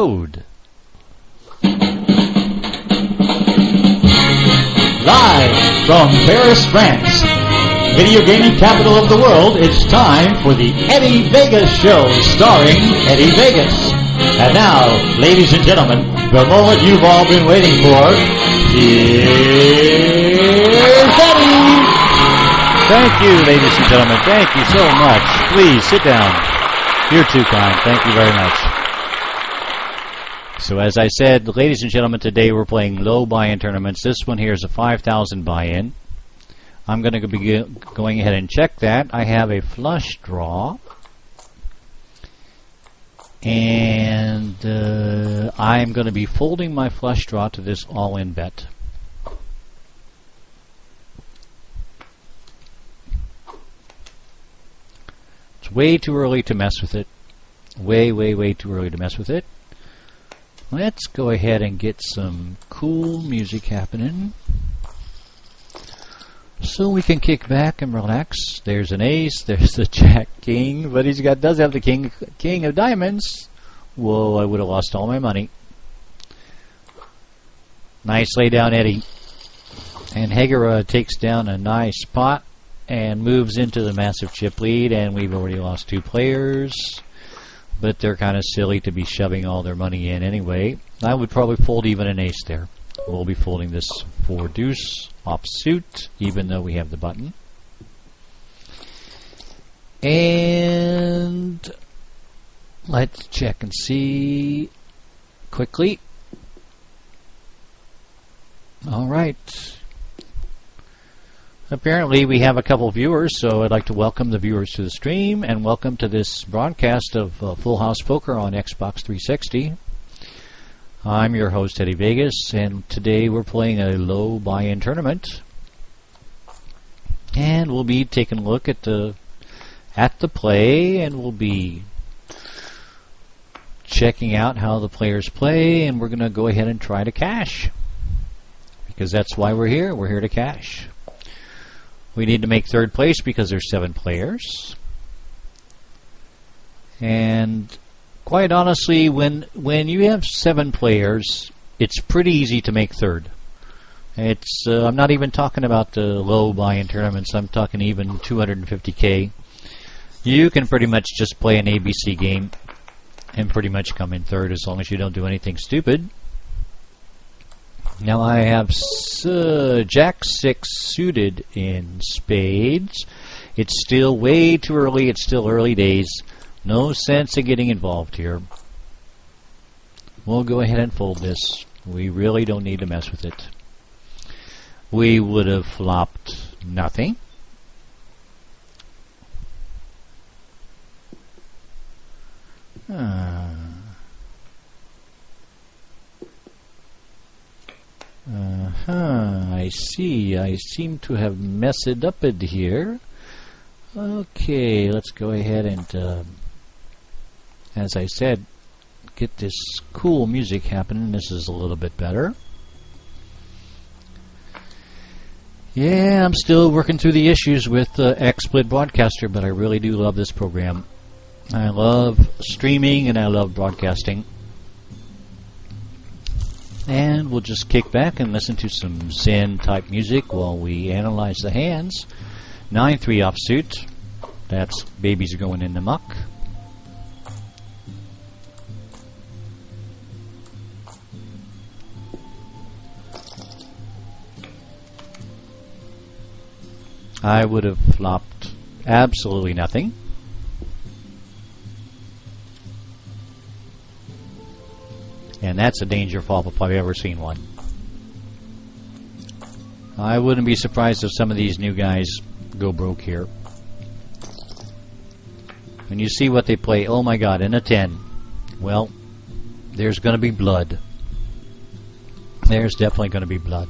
road. Live from Paris, France, video gaming capital of the world, it's time for the Eddie Vegas Show, starring Eddie Vegas. And now, ladies and gentlemen, the moment you've all been waiting for, here's Eddie! Thank you, ladies and gentlemen. Thank you so much. Please, sit down. You're too kind. Thank you very much. So as I said, ladies and gentlemen, today we're playing low buy-in tournaments. This one here is a 5,000 buy-in. I'm going to be going ahead and check that. I have a flush draw. And I'm going to be folding my flush draw to this all-in bet. It's way too early to mess with it. Way too early to mess with it. Let's go ahead and get some cool music happening so we can kick back and relax. There's an ace, there's the jack king, but does have the king of diamonds. Whoa, I would have lost all my money. Nice lay down, Eddie. And Hagera takes down a nice pot and moves into the massive chip lead, and we've already lost 2 players. But they're kind of silly to be shoving all their money in anyway. I would probably fold even an ace there. We'll be folding this 4 deuce offsuit, even though we have the button. And let's check and see quickly. All right. Apparently we have a couple of viewers, so I'd like to welcome the viewers to the stream and welcome to this broadcast of Full House Poker on Xbox 360. I'm your host, Eddie Vegas, and today we're playing a low buy-in tournament. And we'll be taking a look at the play, and we'll be checking out how the players play, and we're going to go ahead and try to cash. Because that's why we're here. We're here to cash. We need to make 3rd place because there's 7 players. And quite honestly, when you have 7 players, it's pretty easy to make 3rd. It's I'm not even talking about the low buy-in tournaments. I'm talking even 250K. You can pretty much just play an ABC game and pretty much come in 3rd as long as you don't do anything stupid. Now I have Jack 6 suited in spades. It's still way too early. It's still early days. No sense in getting involved here. We'll go ahead and fold this. We really don't need to mess with it. We would have flopped nothing. I see. I seem to have messed it up in here. Okay, let's go ahead and, as I said, get this cool music happening. This is a little bit better. Yeah, I'm still working through the issues with XSplit Broadcaster, but I really do love this program. I love streaming and I love broadcasting. And we'll just kick back and listen to some Zen type music while we analyze the hands. 9-3 offsuit. That's babies going in the muck. I would have flopped absolutely nothing. And that's a danger flop if I've ever seen one. I wouldn't be surprised if some of these new guys go broke here. When you see what they play, oh my god, in a 10. Well, there's going to be blood. There's definitely going to be blood.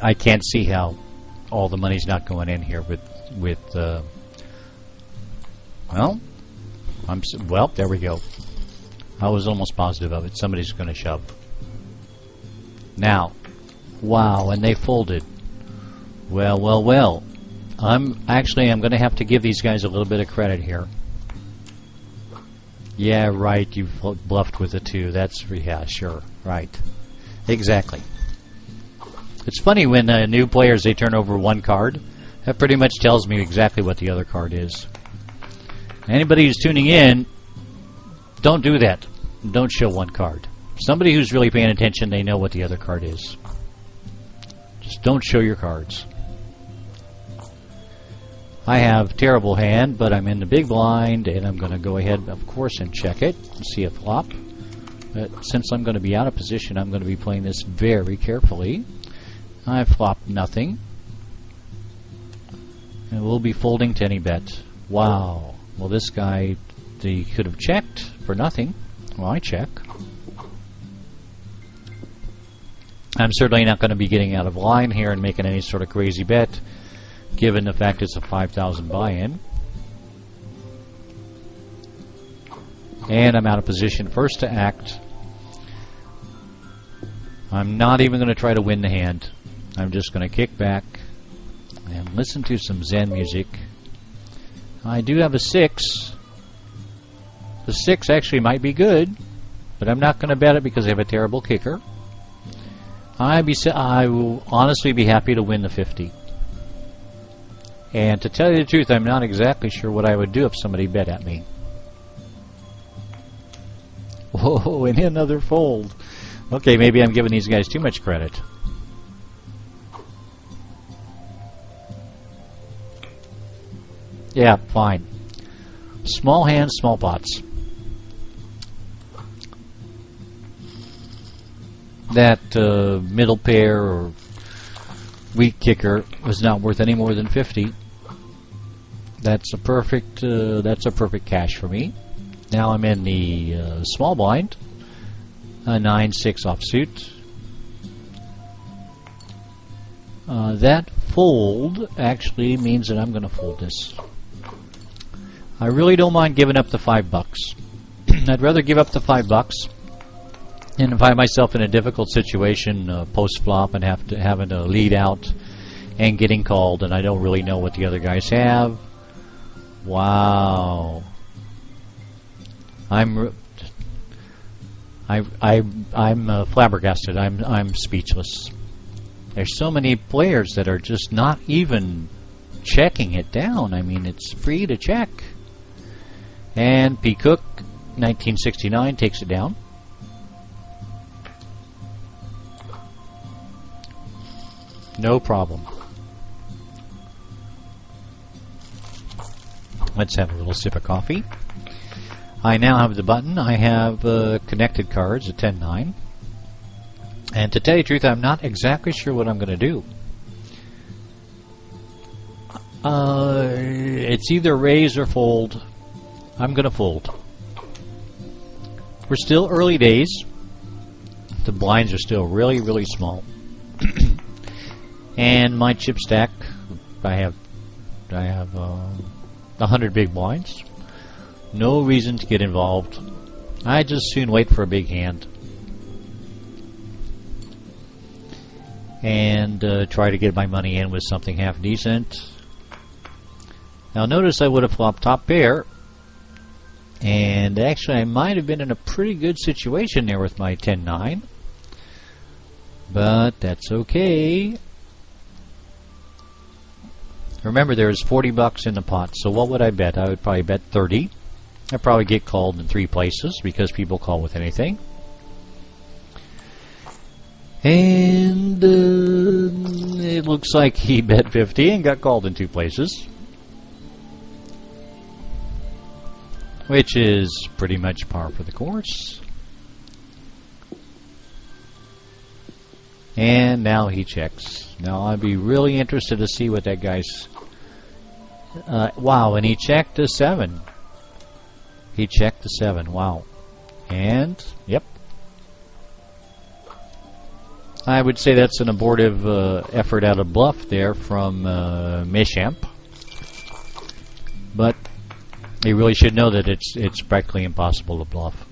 I can't see how all the money's not going in here with Well, well, there we go. I was almost positive of it. Somebody's going to shove. Now, wow, and they folded. Well, well, well. I'm going to have to give these guys a little bit of credit here. Yeah, right, you bluffed with a 2. Yeah, sure, right. Exactly. It's funny when new players, they turn over one card. That pretty much tells me exactly what the other card is. Anybody who's tuning in, don't do that. Don't show one card. Somebody who's really paying attention, they know what the other card is. Just don't show your cards. I have terrible hand, but I'm in the big blind, and I'm going to go ahead, of course, and check it and see a flop. But since I'm going to be out of position, I'm going to be playing this very carefully. I flopped nothing. And we'll be folding to any bet. Wow. Well, this guy, he could have checked for nothing. Well, I check. I'm certainly not going to be getting out of line here and making any sort of crazy bet, given the fact it's a 5,000 buy-in. And I'm out of position first to act. I'm not even going to try to win the hand. I'm just going to kick back and listen to some Zen music. I do have a 6. The 6 actually might be good, but I'm not going to bet it because I have a terrible kicker. I will honestly be happy to win the 50. And to tell you the truth, I'm not exactly sure what I would do if somebody bet at me. Whoa, and another fold. Okay, maybe I'm giving these guys too much credit. Yeah, fine. Small hands, small pots. That middle pair or weak kicker was not worth any more than 50. That's a perfect cash for me. Now I'm in the small blind. A 9-6 offsuit. That fold actually means that I'm going to fold this. I really don't mind giving up the $5. I'd rather give up the $5 than find myself in a difficult situation post flop and having to lead out and getting called, and I don't really know what the other guys have. Wow. I'm flabbergasted. I'm speechless. There's so many players that are just not even checking it down. I mean, it's free to check. And P. Cook, 1969, takes it down. No problem. Let's have a little sip of coffee. I now have the button. I have connected cards, a 10-9. And to tell you the truth, I'm not exactly sure what I'm going to do. It's either raise or fold. I'm going to fold. We're still early days. The blinds are still really, really small. And my chip stack, I have 100 big blinds. No reason to get involved. I just soon wait for a big hand. And try to get my money in with something half decent. Now notice I would have flopped top pair. And actually I might have been in a pretty good situation there with my 10-9. But that's okay. Remember, there's $40 in the pot, so what would I bet? I would probably bet 30. I'd probably get called in 3 places because people call with anything. And it looks like he bet 50 and got called in 2 places. Which is pretty much par for the course. And now he checks. Now I'd be really interested to see what that guy's... wow, and he checked a 7. He checked the 7, wow. And, yep. I would say that's an abortive effort out of bluff there from Mishamp. But You really should know that it's practically impossible to bluff.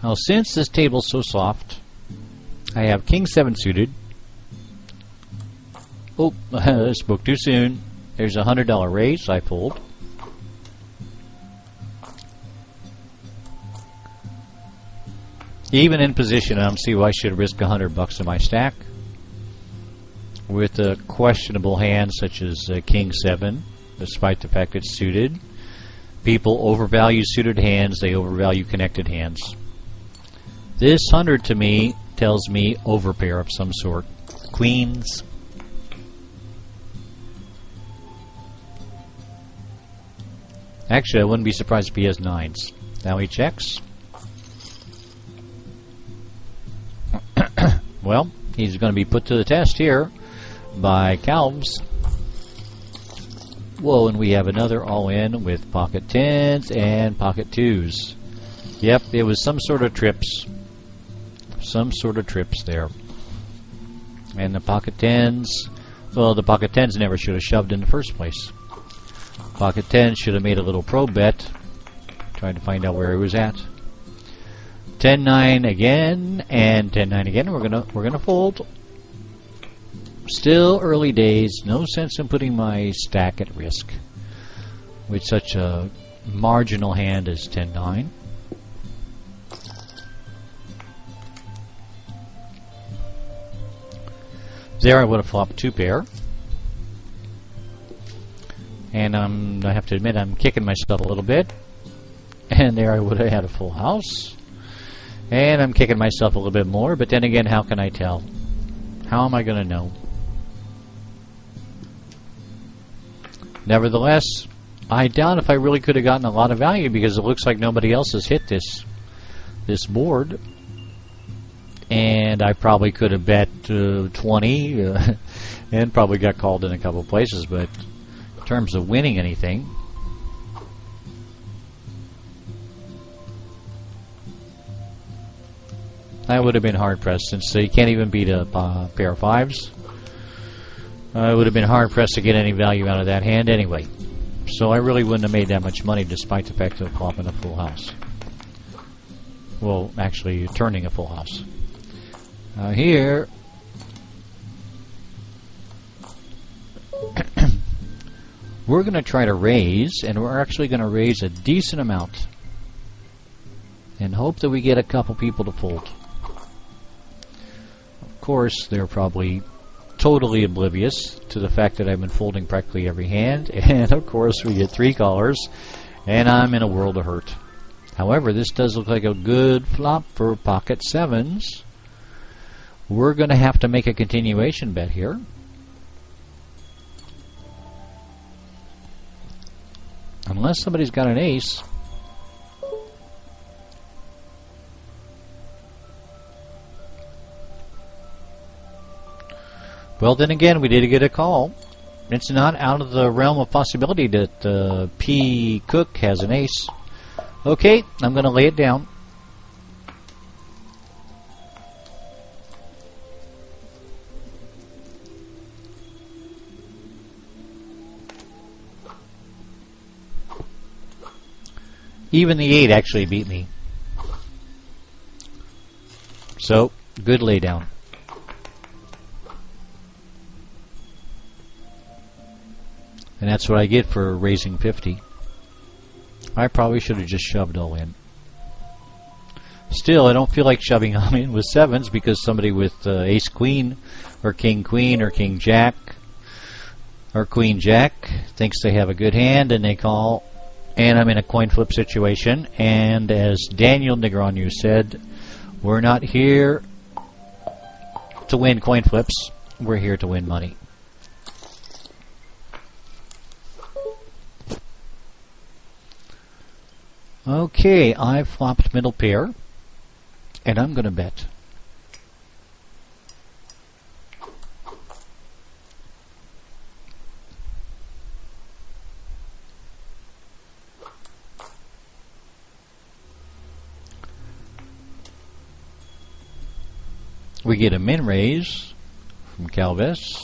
Now, since this table's so soft, I have King 7 suited. Oh, I spoke too soon. There's a $100 raise. I fold. Even in position, I don't see why I should risk $100 in my stack. With a questionable hand such as King 7, despite the fact it's suited. People overvalue suited hands, they overvalue connected hands. This 100 to me tells me overpair of some sort. Queens. Actually, I wouldn't be surprised if he has 9s. Now he checks. Well, he's going to be put to the test here by Calves. Whoa, and we have another all-in with pocket 10s and pocket 2s. Yep, it was some sort of trips. Some sort of trips there. And the pocket 10s, well, the pocket 10s never should have shoved in the first place. Pocket 10 should have made a little probe bet, trying to find out where he was at. 10-9 again, and 10-9 again. We're gonna fold. Still early days. No sense in putting my stack at risk with such a marginal hand as 10-9. There I would have flopped 2 pair. And I have to admit I'm kicking myself a little bit. And there I would have had a full house. And I'm kicking myself a little bit more, but then again, how can I tell? How am I going to know? Nevertheless, I doubt if I really could have gotten a lot of value because it looks like nobody else has hit this board. And I probably could have bet 20 and probably got called in a couple places, but in terms of winning anything, I would have been hard-pressed since you can't even beat a pair of 5s. I would have been hard-pressed to get any value out of that hand anyway. So I really wouldn't have made that much money despite the fact of flopping a full house. Well, actually turning a full house. Here, we're going to try to raise, and we're actually going to raise a decent amount and hope that we get a couple people to fold. Of course, they're probably totally oblivious to the fact that I've been folding practically every hand, and of course we get 3 callers, and I'm in a world of hurt. However, this does look like a good flop for pocket 7s. We're going to have to make a continuation bet here. Unless somebody's got an ace. Well, then again, we did get a call. It's not out of the realm of possibility that P. Cook has an ace. Okay, I'm going to lay it down. Even the 8 actually beat me. So, good lay down. And that's what I get for raising 50. I probably should have just shoved all in. Still, I don't feel like shoving all in with 7s because somebody with ace queen or king queen or king jack or queen jack thinks they have a good hand and they call. And I'm in a coin flip situation, and as Daniel Negreanu said, we're not here to win coin flips, we're here to win money. Okay, I've flopped middle pair, and I'm going to bet. We get a min raise from Calves.